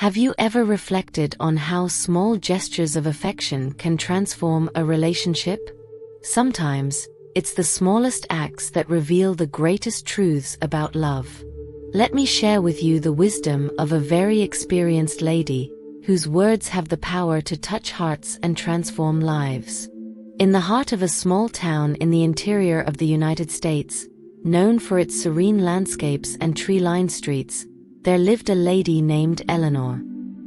Have you ever reflected on how small gestures of affection can transform a relationship? Sometimes, it's the smallest acts that reveal the greatest truths about love. Let me share with you the wisdom of a very experienced lady, whose words have the power to touch hearts and transform lives. In the heart of a small town in the interior of the United States, known for its serene landscapes and tree-lined streets, there lived a lady named Eleanor.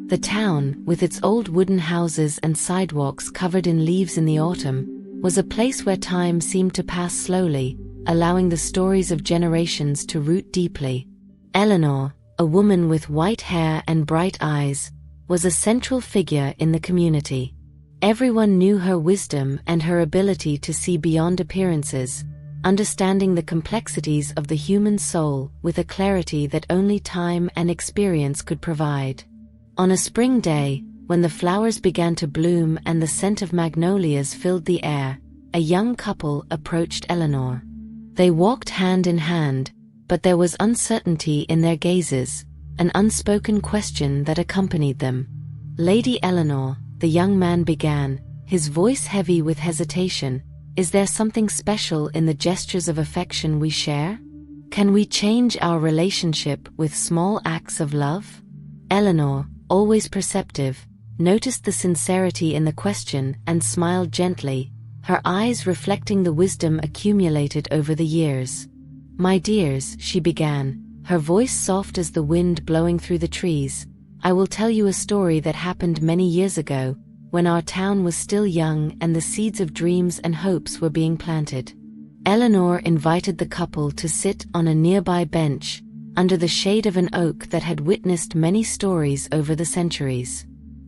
The town, with its old wooden houses and sidewalks covered in leaves in the autumn, was a place where time seemed to pass slowly, allowing the stories of generations to root deeply. Eleanor, a woman with white hair and bright eyes, was a central figure in the community. Everyone knew her wisdom and her ability to see beyond appearances, understanding the complexities of the human soul with a clarity that only time and experience could provide. On a spring day, when the flowers began to bloom and the scent of magnolias filled the air, a young couple approached Eleanor. They walked hand in hand, but there was uncertainty in their gazes, an unspoken question that accompanied them. "Lady Eleanor," the young man began, his voice heavy with hesitation, "is there something special in the gestures of affection we share? Can we change our relationship with small acts of love?" Eleanor, always perceptive, noticed the sincerity in the question and smiled gently, her eyes reflecting the wisdom accumulated over the years. "My dears," she began, her voice soft as the wind blowing through the trees, "I will tell you a story that happened many years ago, when our town was still young and the seeds of dreams and hopes were being planted." Eleanor invited the couple to sit on a nearby bench, under the shade of an oak that had witnessed many stories over the centuries.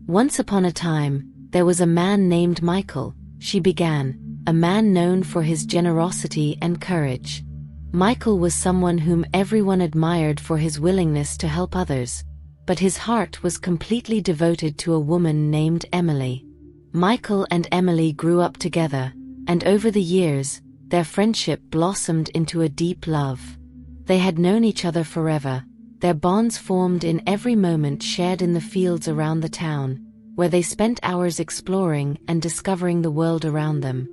"Once upon a time, there was a man named Michael," she began, "a man known for his generosity and courage. Michael was someone whom everyone admired for his willingness to help others, but his heart was completely devoted to a woman named Emily. Michael and Emily grew up together, and over the years, their friendship blossomed into a deep love. They had known each other forever, their bonds formed in every moment shared in the fields around the town, where they spent hours exploring and discovering the world around them.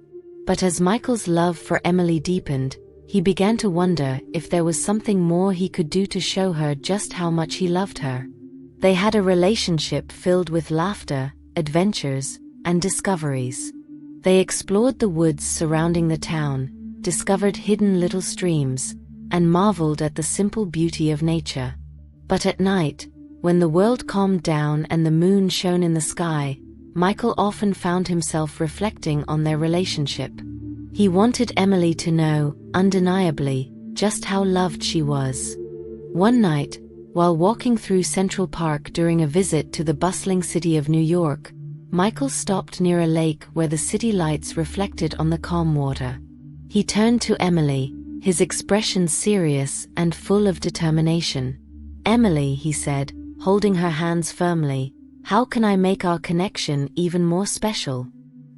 But as Michael's love for Emily deepened, he began to wonder if there was something more he could do to show her just how much he loved her. They had a relationship filled with laughter, adventures, and discoveries. They explored the woods surrounding the town, discovered hidden little streams, and marveled at the simple beauty of nature. But at night, when the world calmed down and the moon shone in the sky, Michael often found himself reflecting on their relationship. He wanted Emily to know, undeniably, just how loved she was. One night, while walking through Central Park during a visit to the bustling city of New York, Michael stopped near a lake where the city lights reflected on the calm water. He turned to Emily, his expression serious and full of determination. "Emily," he said, holding her hands firmly, "how can I make our connection even more special?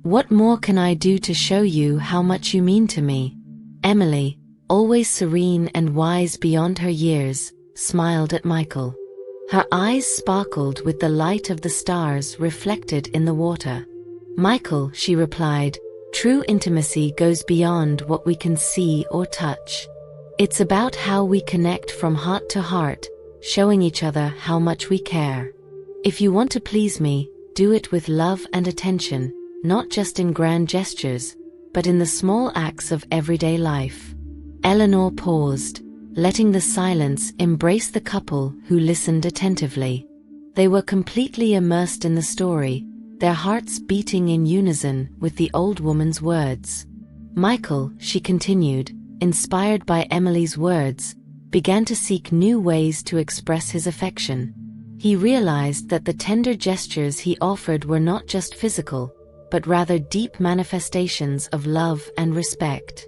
What more can I do to show you how much you mean to me?" Emily, always serene and wise beyond her years, smiled at Michael. Her eyes sparkled with the light of the stars reflected in the water. "Michael," she replied, "true intimacy goes beyond what we can see or touch. It's about how we connect from heart to heart, showing each other how much we care. If you want to please me, do it with love and attention, not just in grand gestures, but in the small acts of everyday life." Eleanor paused, letting the silence embrace the couple who listened attentively. They were completely immersed in the story, their hearts beating in unison with the old woman's words. Michael, she continued, inspired by Emily's words, began to seek new ways to express his affection. He realized that the tender gestures he offered were not just physical, but rather deep manifestations of love and respect.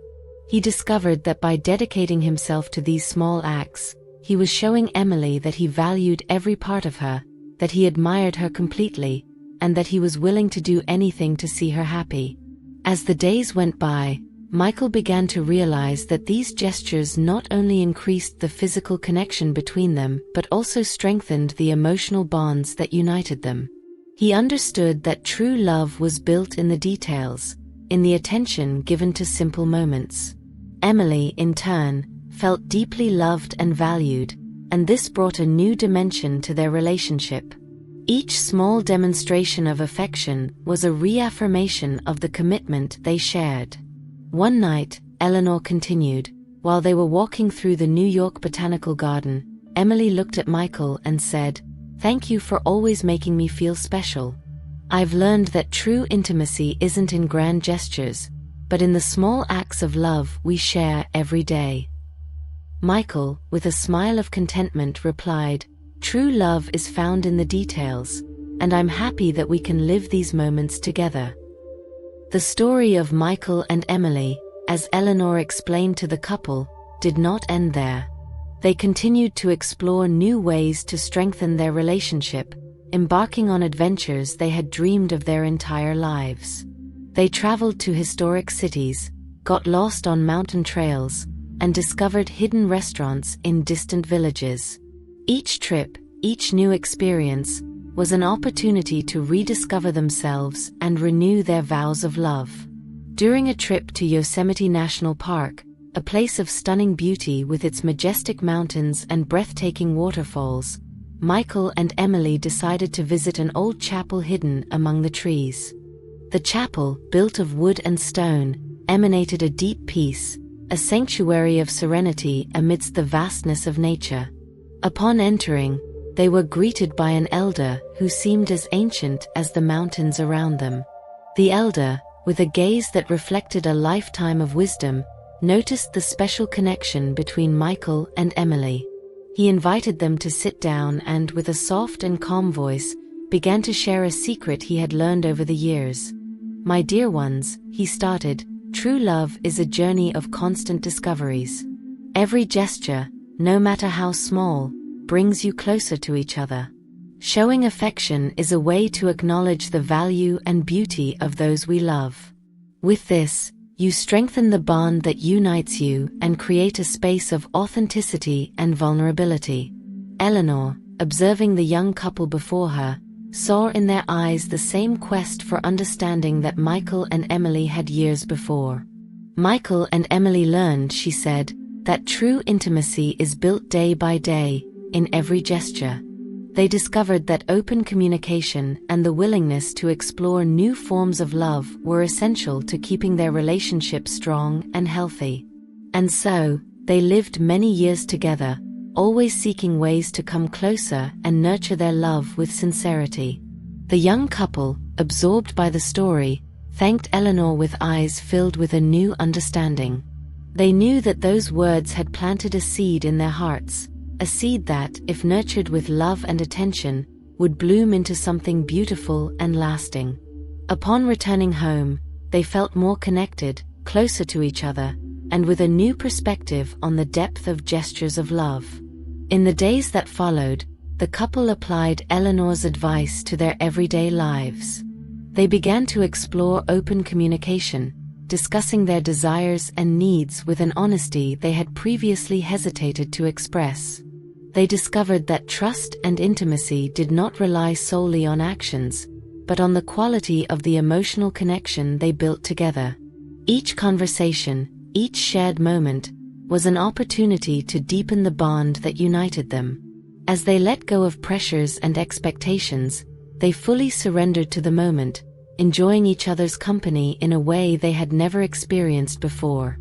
He discovered that by dedicating himself to these small acts, he was showing Emily that he valued every part of her, that he admired her completely, and that he was willing to do anything to see her happy. As the days went by, Michael began to realize that these gestures not only increased the physical connection between them but also strengthened the emotional bonds that united them. He understood that true love was built in the details, in the attention given to simple moments. Emily, in turn, felt deeply loved and valued, and this brought a new dimension to their relationship. Each small demonstration of affection was a reaffirmation of the commitment they shared. One night, Eleanor continued, while they were walking through the New York Botanical Garden, Emily looked at Michael and said, "Thank you for always making me feel special. I've learned that true intimacy isn't in grand gestures, but in the small acts of love we share every day." Michael, with a smile of contentment, replied, "True love is found in the details, and I'm happy that we can live these moments together." The story of Michael and Emily, as Eleanor explained to the couple, did not end there. They continued to explore new ways to strengthen their relationship, embarking on adventures they had dreamed of their entire lives. They traveled to historic cities, got lost on mountain trails, and discovered hidden restaurants in distant villages. Each trip, each new experience, was an opportunity to rediscover themselves and renew their vows of love. During a trip to Yosemite National Park, a place of stunning beauty with its majestic mountains and breathtaking waterfalls, Michael and Emily decided to visit an old chapel hidden among the trees. The chapel, built of wood and stone, emanated a deep peace, a sanctuary of serenity amidst the vastness of nature. Upon entering, they were greeted by an elder who seemed as ancient as the mountains around them. The elder, with a gaze that reflected a lifetime of wisdom, noticed the special connection between Michael and Emily. He invited them to sit down and, with a soft and calm voice, began to share a secret he had learned over the years. "My dear ones," he started, "true love is a journey of constant discoveries. Every gesture, no matter how small, brings you closer to each other. Showing affection is a way to acknowledge the value and beauty of those we love. With this, you strengthen the bond that unites you and create a space of authenticity and vulnerability." Eleanor, observing the young couple before her, saw in their eyes the same quest for understanding that Michael and Emily had years before. "Michael and Emily learned," she said, "that true intimacy is built day by day, in every gesture." They discovered that open communication and the willingness to explore new forms of love were essential to keeping their relationship strong and healthy. And so, they lived many years together, always seeking ways to come closer and nurture their love with sincerity. The young couple, absorbed by the story, thanked Eleanor with eyes filled with a new understanding. They knew that those words had planted a seed in their hearts, a seed that, if nurtured with love and attention, would bloom into something beautiful and lasting. Upon returning home, they felt more connected, closer to each other, and with a new perspective on the depth of gestures of love. In the days that followed, the couple applied Eleanor's advice to their everyday lives. They began to explore open communication, discussing their desires and needs with an honesty they had previously hesitated to express. They discovered that trust and intimacy did not rely solely on actions, but on the quality of the emotional connection they built together. Each conversation, each shared moment, was an opportunity to deepen the bond that united them. As they let go of pressures and expectations, they fully surrendered to the moment, enjoying each other's company in a way they had never experienced before.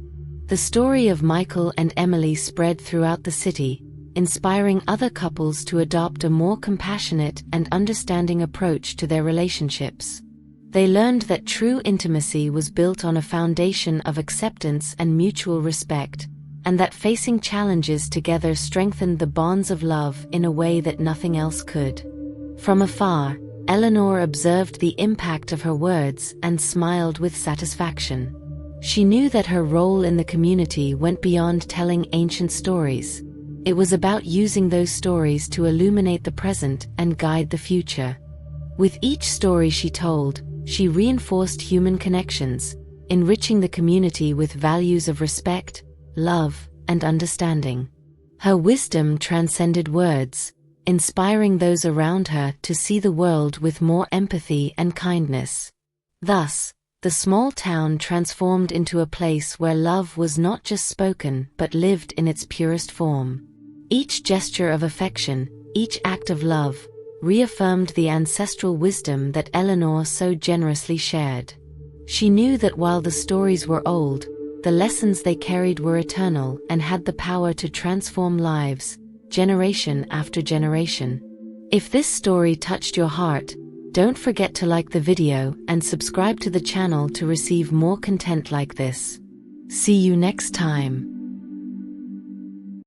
The story of Michael and Emily spread throughout the city, inspiring other couples to adopt a more compassionate and understanding approach to their relationships. They learned that true intimacy was built on a foundation of acceptance and mutual respect, and that facing challenges together strengthened the bonds of love in a way that nothing else could. From afar, Eleanor observed the impact of her words and smiled with satisfaction. She knew that her role in the community went beyond telling ancient stories. It was about using those stories to illuminate the present and guide the future. With each story she told, she reinforced human connections, enriching the community with values of respect, love, and understanding. Her wisdom transcended words, inspiring those around her to see the world with more empathy and kindness. Thus, the small town transformed into a place where love was not just spoken but lived in its purest form. Each gesture of affection, each act of love, reaffirmed the ancestral wisdom that Eleanor so generously shared. She knew that while the stories were old, the lessons they carried were eternal and had the power to transform lives, generation after generation. If this story touched your heart, don't forget to like the video and subscribe to the channel to receive more content like this. See you next time.